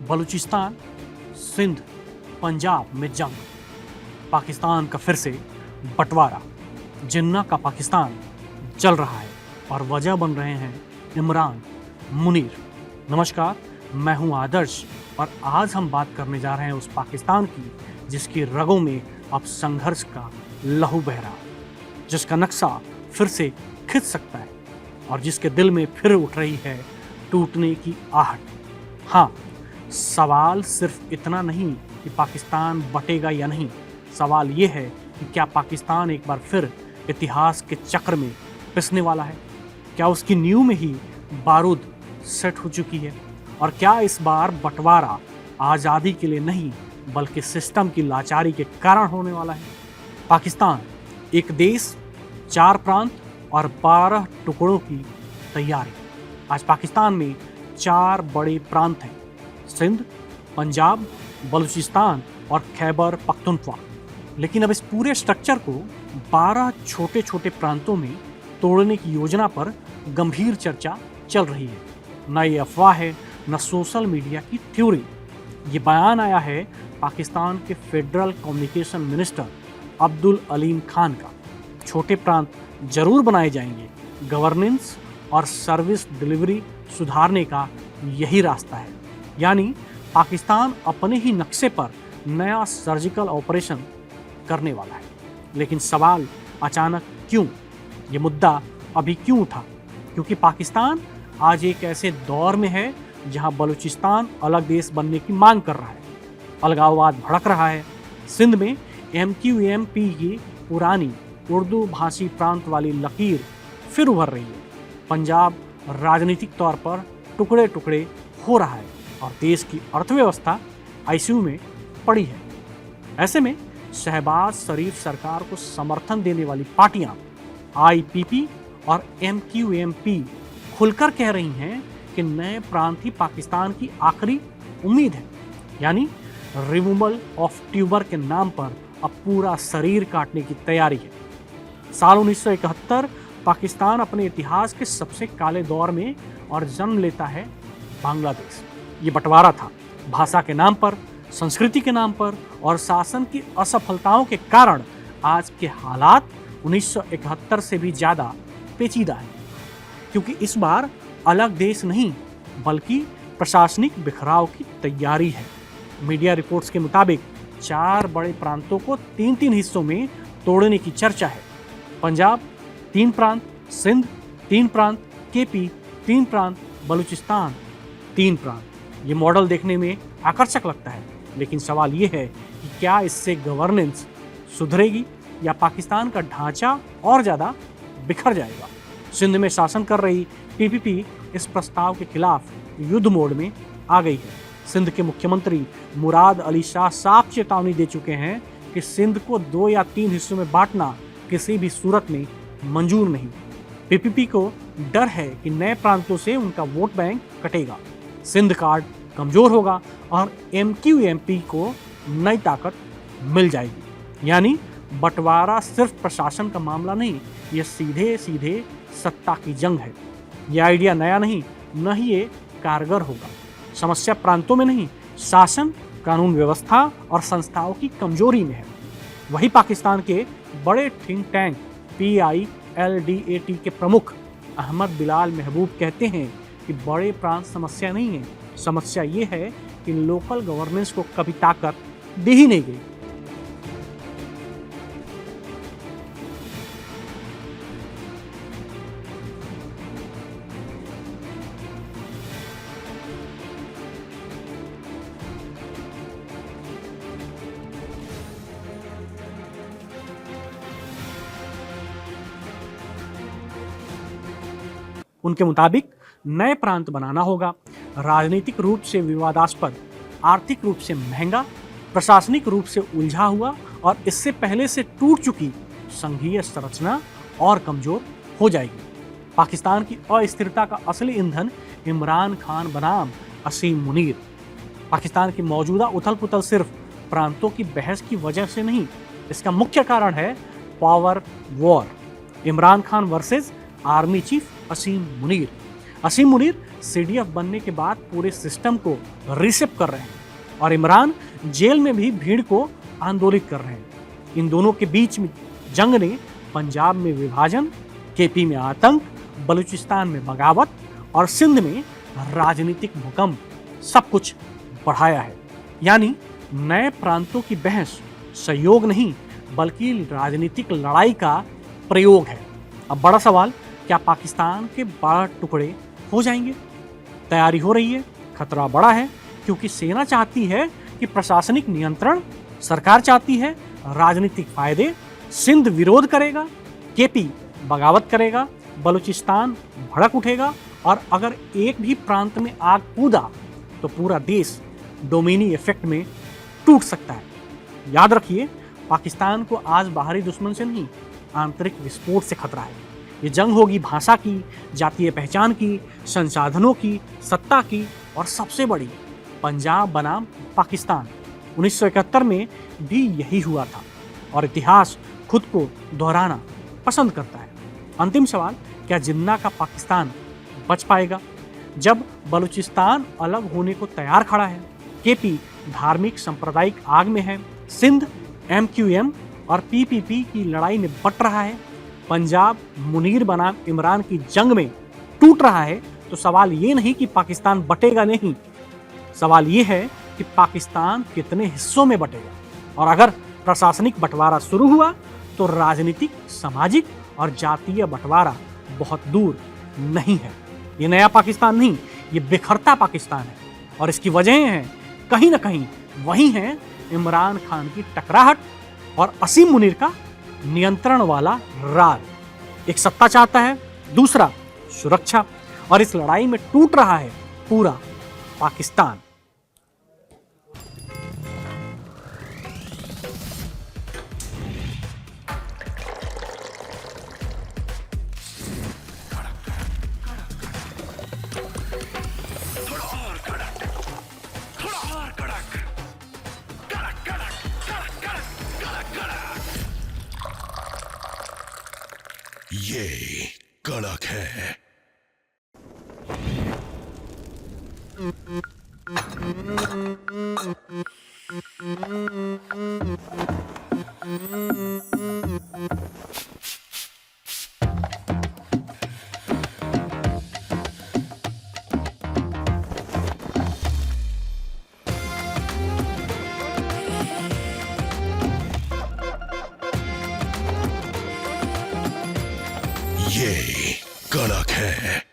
बलूचिस्तान, सिंध, पंजाब में जंग, पाकिस्तान का फिर से बंटवारा, जिन्ना का पाकिस्तान चल रहा है और वजह बन रहे हैं इमरान मुनीर। नमस्कार, मैं हूं आदर्श और आज हम बात करने जा रहे हैं उस पाकिस्तान की जिसकी रगों में अब संघर्ष का लहू बह रहा, जिसका नक्शा फिर से खिंच सकता है और जिसके दिल में फिर उठ रही है टूटने की आहट। हाँ, सवाल सिर्फ इतना नहीं कि पाकिस्तान बटेगा या नहीं, सवाल ये है कि क्या पाकिस्तान एक बार फिर इतिहास के चक्र में पिसने वाला है? क्या उसकी नींव में ही बारूद सेट हो चुकी है? और क्या इस बार बंटवारा आज़ादी के लिए नहीं बल्कि सिस्टम की लाचारी के कारण होने वाला है? पाकिस्तान एक देश, 4 प्रांत और 12 टुकड़ों की तैयारी। आज पाकिस्तान में 4 बड़े प्रांत हैं, सिंध, पंजाब, बलूचिस्तान और खैबर पख्तूनख्वा। लेकिन अब इस पूरे स्ट्रक्चर को 12 छोटे छोटे प्रांतों में तोड़ने की योजना पर गंभीर चर्चा चल रही है। न ये अफवाह है, न सोशल मीडिया की थ्योरी। ये बयान आया है पाकिस्तान के federal communication minister Abdul Aleem Khan का। छोटे प्रांत जरूर बनाए जाएंगे, गवर्नेंस और सर्विस डिलीवरी सुधारने का यही रास्ता है। यानी पाकिस्तान अपने ही नक्शे पर नया सर्जिकल ऑपरेशन करने वाला है। लेकिन सवाल अचानक क्यों? ये मुद्दा अभी क्यों उठा? क्योंकि पाकिस्तान आज एक ऐसे दौर में है जहां बलूचिस्तान अलग देश बनने की मांग कर रहा है, अलगाववाद भड़क रहा है, सिंध में MQMP की पुरानी उर्दू भाषी प्रांत वाली लकीर फिर उभर रही है, पंजाब राजनीतिक तौर पर टुकड़े टुकड़े हो रहा है और देश की अर्थव्यवस्था ICU में पड़ी है। ऐसे में शहबाज शरीफ सरकार को समर्थन देने वाली पार्टियां IPP और MQMP खुलकर कह रही हैं कि नए प्रांत ही पाकिस्तान की आखिरी उम्मीद है। यानी रिमूवल ऑफ ट्यूबर के नाम पर अब पूरा शरीर काटने की तैयारी है। साल 1971 पाकिस्तान अपने इतिहास के सबसे काले दौर में और जन्म लेता है बांग्लादेश। ये बंटवारा था भाषा के नाम पर, संस्कृति के नाम पर और शासन की असफलताओं के कारण आज के हालात 1971 से भी ज़्यादा पेचीदा है। क्योंकि इस बार अलग देश नहीं बल्कि प्रशासनिक बिखराव की तैयारी है। मीडिया रिपोर्ट्स के मुताबिक 4 बड़े प्रांतों को 3-3 हिस्सों में तोड़ने की चर्चा है। पंजाब 3 प्रांत, सिंध 3 प्रांत, KP 3 प्रांत, बलूचिस्तान 3 प्रांत। ये मॉडल देखने में आकर्षक लगता है, लेकिन सवाल ये है कि क्या इससे गवर्नेंस सुधरेगी या पाकिस्तान का ढांचा और ज़्यादा बिखर जाएगा? सिंध में शासन कर रही PPP इस प्रस्ताव के खिलाफ युद्ध मोड में आ गई है। सिंध के मुख्यमंत्री मुराद अली शाह साफ चेतावनी दे चुके हैं कि सिंध को 2 या 3 हिस्सों में बांटना किसी भी सूरत में मंजूर नहीं। PPP को डर है कि नए प्रांतों से उनका वोट बैंक कटेगा, सिंध कार्ड कमजोर होगा और MQMP को नई ताकत मिल जाएगी। यानी बंटवारा सिर्फ प्रशासन का मामला नहीं, ये सीधे सीधे सत्ता की जंग है। ये आइडिया नया नहीं, न ही ये कारगर होगा। समस्या प्रांतों में नहीं, शासन, कानून व्यवस्था और संस्थाओं की कमजोरी में है। वही पाकिस्तान के बड़े थिंक टैंक PILDAT के प्रमुख अहमद बिलाल महबूब कहते हैं कि बड़े प्रांत समस्या नहीं है, समस्या ये है कि लोकल गवर्नेंस को कभी ताकत दी ही नहीं गई। उनके मुताबिक नए प्रांत बनाना होगा, राजनीतिक रूप से विवादास्पद, आर्थिक रूप से महंगा, प्रशासनिक रूप से उलझा हुआ और इससे पहले से टूट चुकी संघीय संरचना और कमजोर हो जाएगी। पाकिस्तान की अस्थिरता का असली ईंधन इमरान खान बनाम असीम मुनीर। पाकिस्तान की मौजूदा उथल पुथल सिर्फ प्रांतों की बहस की वजह से नहीं, इसका मुख्य कारण है power war. Imran Khan versus army chief Asim Munir. Asim Munir CDF बनने के बाद पूरे सिस्टम को रीसेट कर रहे हैं और इमरान जेल में भी भीड़ को आंदोलित कर रहे हैं। इन दोनों के बीच में जंग ने पंजाब में विभाजन, केपी में आतंक, बलूचिस्तान में बगावत और सिंध में राजनीतिक भूकंप सब कुछ बढ़ाया है। यानी नए प्रांतों की बहस सहयोग नहीं बल्कि राजनीतिक लड़ाई का प्रयोग है। अब बड़ा सवाल, क्या पाकिस्तान के 12 टुकड़े हो जाएंगे? तैयारी हो रही है, खतरा बड़ा है क्योंकि सेना चाहती है कि प्रशासनिक नियंत्रण, सरकार चाहती है राजनीतिक फायदे, सिंध विरोध करेगा, केपी बगावत करेगा, बलूचिस्तान भड़क उठेगा और अगर एक भी प्रांत में आग कूदा तो पूरा देश डोमिनी इफेक्ट में टूट सकता है। याद रखिए, पाकिस्तान को आज बाहरी दुश्मन से नहीं, आंतरिक विस्फोट से खतरा है। ये जंग होगी भाषा की, जातीय पहचान की, संसाधनों की, सत्ता की और सबसे बड़ी, पंजाब बनाम पाकिस्तान। 1971 में भी यही हुआ था और इतिहास खुद को दोहराना पसंद करता है। अंतिम सवाल, क्या जिन्ना का पाकिस्तान बच पाएगा? जब बलूचिस्तान अलग होने को तैयार खड़ा है, केपी धार्मिक सांप्रदायिक आग में है, सिंध एमक्यूएम और पीपीपी की लड़ाई में बट रहा है, पंजाब मुनीर बनाम इमरान की जंग में टूट रहा है, तो सवाल ये नहीं कि पाकिस्तान बटेगा नहीं, सवाल ये है कि पाकिस्तान कितने हिस्सों में बटेगा। और अगर प्रशासनिक बंटवारा शुरू हुआ तो राजनीतिक, सामाजिक और जातीय बंटवारा बहुत दूर नहीं है। ये नया पाकिस्तान नहीं, ये बिखरता पाकिस्तान है और इसकी वजह है कहीं ना कहीं वही है इमरान खान की टकराहट और असीम मुनीर का नियंत्रण वाला राज। एक सत्ता चाहता है, दूसरा सुरक्षा, और इस लड़ाई में टूट रहा है पूरा पाकिस्तान। ये कड़क है। ये कड़क है।